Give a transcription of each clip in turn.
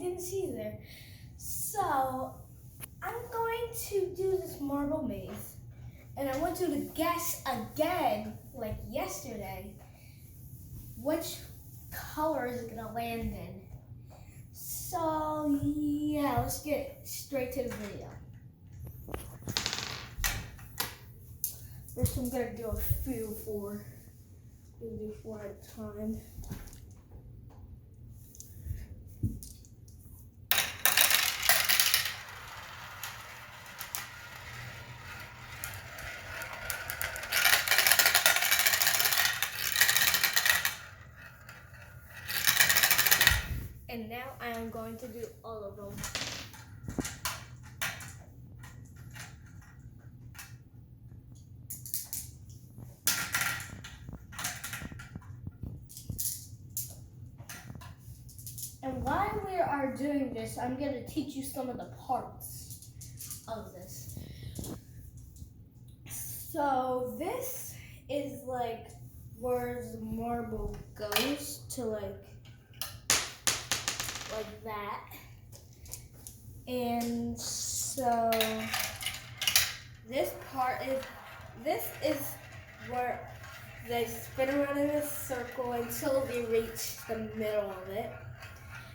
can see there. So I'm going to do this marble maze, and I want you to guess again, like yesterday, which color is it gonna land in. So yeah, let's get straight to the video. First I'm gonna do a few for. We'll do 4 at a time. And now I am going to do all of them. And while we are doing this, I'm going to teach you some of the parts of this. So this is like where the marble goes to like that. And so this is where they spin around in a circle until they reach the middle of it.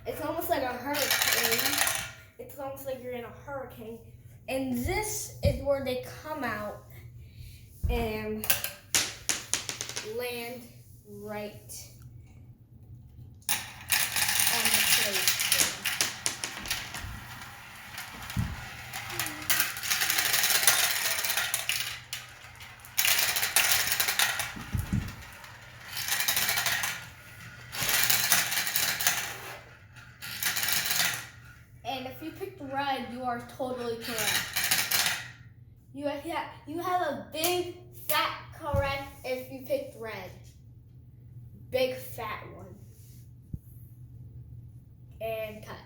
It's almost like a hurricane. It's almost like you're in a hurricane. And this is where they come out and land right on the plate. And if you picked red, you are totally correct. You have a big fat correct if you picked red. Big fat one. And cut.